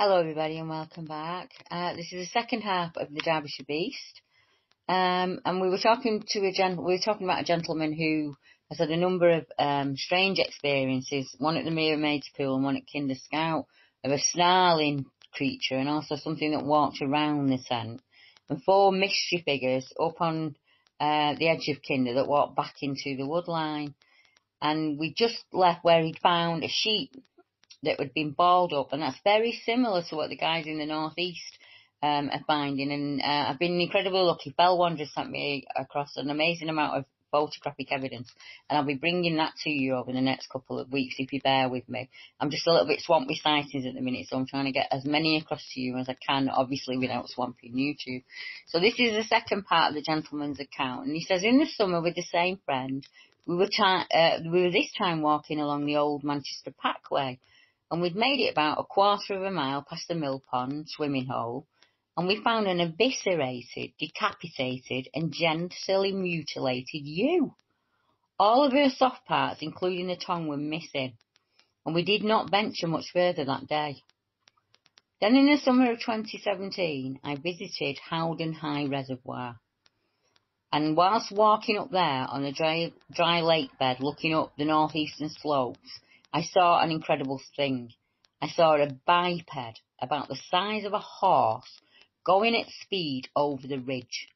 Hello everybody and welcome back. This is the second half of the Derbyshire Beast. And we were talking about a gentleman who has had a number of strange experiences, one at the Mere Maids Pool and one at Kinder Scout, of a snarling creature and also something that walked around the tent, and 4 mystery figures up on the edge of Kinder that walked back into the woodline. And we just left where he'd found a sheep that had been balled up, and that's very similar to what the guys in the northeast are finding. And I've been incredibly lucky. Bell Wanderer sent me across an amazing amount of photographic evidence, and I'll be bringing that to you over the next couple of weeks if you bear with me. I'm just a little bit swamped with sightings at the minute, so I'm trying to get as many across to you as I can, obviously without swamping YouTube. So this is the second part of the gentleman's account, and he says, in the summer with the same friend, we were this time walking along the old Manchester Parkway, and we'd made it about a quarter of a mile past the mill pond swimming hole, and we found an eviscerated, decapitated, and genitally mutilated ewe. All of her soft parts, including the tongue, were missing, and we did not venture much further that day. Then in the summer of 2017, I visited Howden High Reservoir, and whilst walking up there on a dry lake bed looking up the northeastern slopes, I saw an incredible thing. I saw a biped about the size of a horse going at speed over the ridge,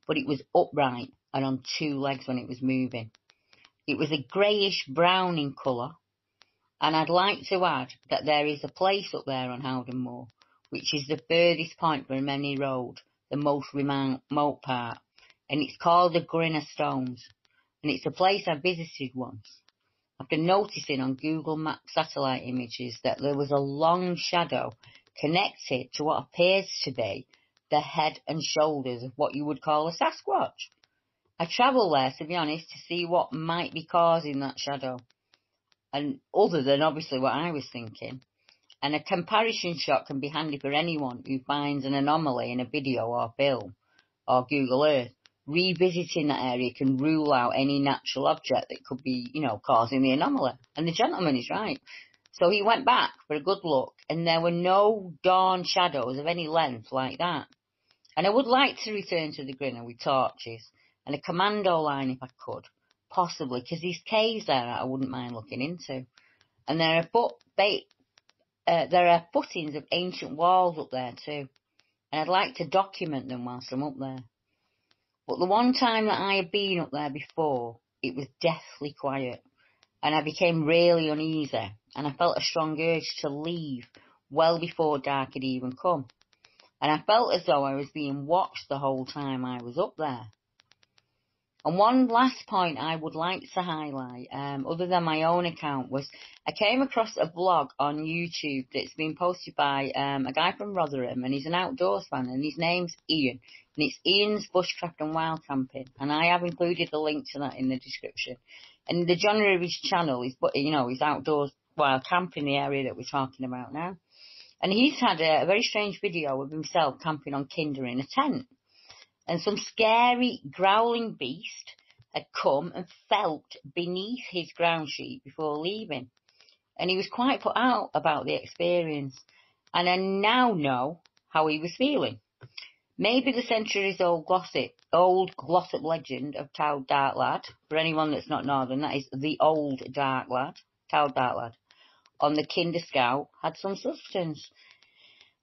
but it was upright and on 2 legs when it was moving. It was a greyish-brown in colour, and I'd like to add that there is a place up there on Howden Moor, which is the furthest point from any road, the most remote part, and it's called the Grinner Stones, and it's a place I visited once, after noticing on Google Maps satellite images that there was a long shadow connected to what appears to be the head and shoulders of what you would call a Sasquatch. I travelled there, to be honest, to see what might be causing that shadow, and other than obviously what I was thinking. And a comparison shot can be handy for anyone who finds an anomaly in a video or film or Google Earth. Revisiting that area can rule out any natural object that could be, causing the anomaly. And the gentleman is right. So he went back for a good look, and there were no dawn shadows of any length like that. And I would like to return to the Grinner with torches and a commando line if I could, possibly, because there's caves there that I wouldn't mind looking into. And there are footings of ancient walls up there too, and I'd like to document them whilst I'm up there. But the one time that I had been up there before, it was deathly quiet, and I became really uneasy, and I felt a strong urge to leave well before dark had even come. And I felt as though I was being watched the whole time I was up there. And one last point I would like to highlight, other than my own account, was I came across a blog on YouTube that's been posted by a guy from Rotherham, and he's an outdoors fan, and his name's Ian, and it's Ian's Bushcraft and Wild Camping, and I have included a link to that in the description. And the genre of his channel is, he's outdoors wild camping, the area that we're talking about now. And he's had a very strange video of himself camping on Kinder in a tent. And some scary, growling beast had come and felt beneath his ground sheet before leaving. And he was quite put out about the experience. And I now know how he was feeling. Maybe the centuries-old glossop legend of Towed Dark Lad, for anyone that's not northern, that is the old Dark Lad, Towed Dark Lad, on the Kinder Scout, had some substance.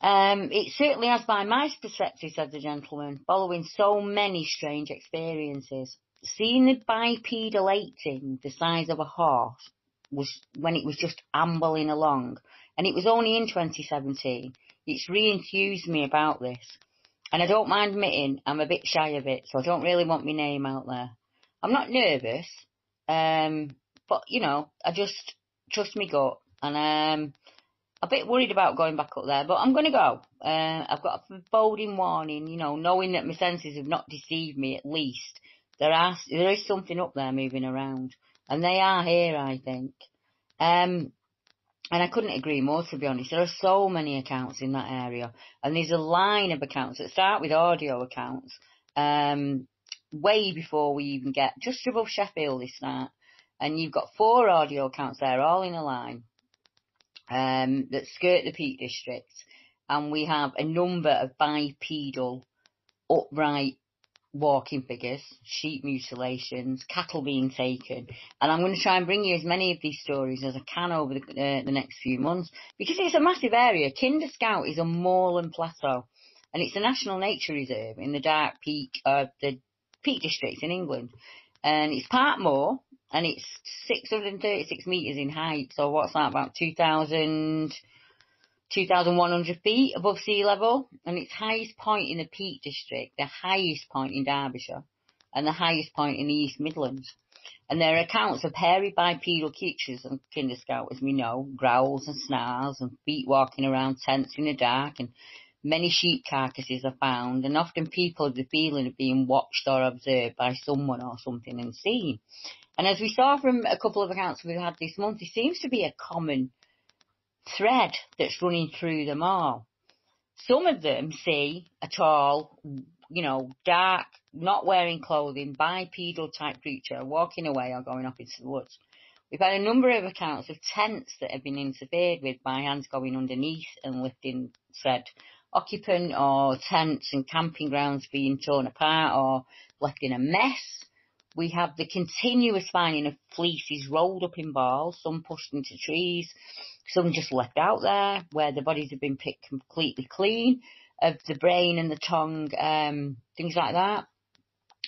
It certainly has by my perspective, said the gentleman, following so many strange experiences. Seeing the bipedal 18 the size of a horse was when it was just ambling along, and it was only in 2017. It's re-enthused me about this. And I don't mind admitting I'm a bit shy of it, so I don't really want my name out there. I'm not nervous, but, I just trust me gut, and a bit worried about going back up there, but I'm going to go. I've got a foreboding warning, knowing that my senses have not deceived me at least. There is something up there moving around, and they are here, I think. And I couldn't agree more, to be honest. There are so many accounts in that area, and there's a line of accounts that start with audio accounts, way before we even get just above Sheffield, they start. And you've got 4 audio accounts there, all in a line. That skirt the Peak District, and we have a number of bipedal, upright walking figures, sheep mutilations, cattle being taken, and I'm going to try and bring you as many of these stories as I can over the next few months, because it's a massive area. Kinder Scout is a Moorland plateau, and it's a national nature reserve in the Dark Peak of the Peak District in England, and it's part moor, and it's 636 metres in height, so what's that, about 2,100 feet above sea level, and its highest point in the Peak District, the highest point in Derbyshire, and the highest point in the East Midlands. And there are accounts of hairy bipedal creatures on Kinder Scout, as we know, growls and snarls, and feet walking around tents in the dark, and many sheep carcasses are found, and often people have the feeling of being watched or observed by someone or something unseen. And as we saw from a couple of accounts we've had this month, there seems to be a common thread that's running through them all. Some of them see a tall, dark, not wearing clothing, bipedal type creature walking away or going off into the woods. We've had a number of accounts of tents that have been interfered with by hands going underneath and lifting said occupant, or tents and camping grounds being torn apart or left in a mess. We have the continuous finding of fleeces rolled up in balls, some pushed into trees, some just left out there, where the bodies have been picked completely clean of the brain and the tongue, things like that.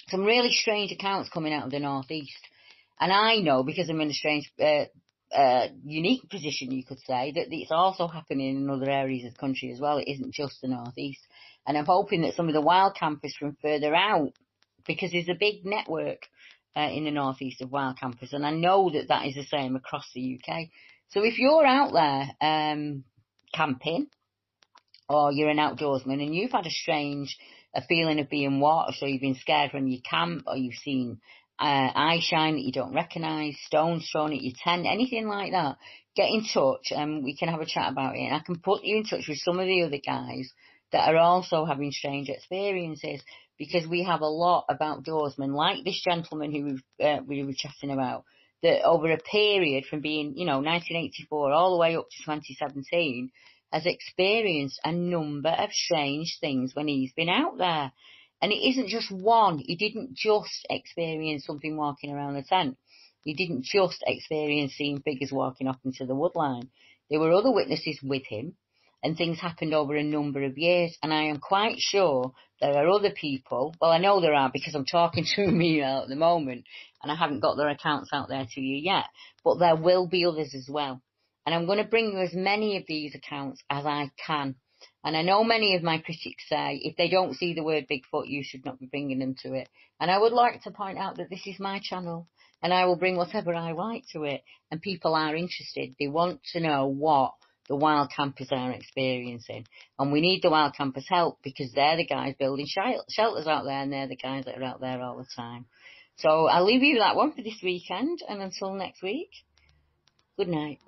Some really strange accounts coming out of the northeast. And I know, because I'm in a strange, unique position, you could say, that it's also happening in other areas of the country as well. It isn't just the northeast. And I'm hoping that some of the wild campers from further out, because there's a big network in the northeast of wild campers, and I know that that is the same across the UK. So if you're out there camping, or you're an outdoorsman and you've had a feeling of being watched, or you've been scared when you camp, or you've seen eye shine that you don't recognise, stones thrown at your tent, anything like that, get in touch and we can have a chat about it. And I can put you in touch with some of the other guys that are also having strange experiences, because we have a lot of outdoorsmen, like this gentleman who we were chatting about, that over a period from being, 1984 all the way up to 2017, has experienced a number of strange things when he's been out there. And it isn't just one. He didn't just experience something walking around the tent. He didn't just experience seeing figures walking off into the woodline. There were other witnesses with him, and things happened over a number of years. And I am quite sure there are other people, well, I know there are because I'm talking to me at the moment, and I haven't got their accounts out there to you yet, but there will be others as well. And I'm going to bring you as many of these accounts as I can. And I know many of my critics say, if they don't see the word Bigfoot, you should not be bringing them to it. And I would like to point out that this is my channel, and I will bring whatever I like to it. And people are interested. They want to know what the wild campers are experiencing. And we need the wild campers' help, because they're the guys building shelters out there, and they're the guys that are out there all the time. So I'll leave you with that one for this weekend, and until next week, good night.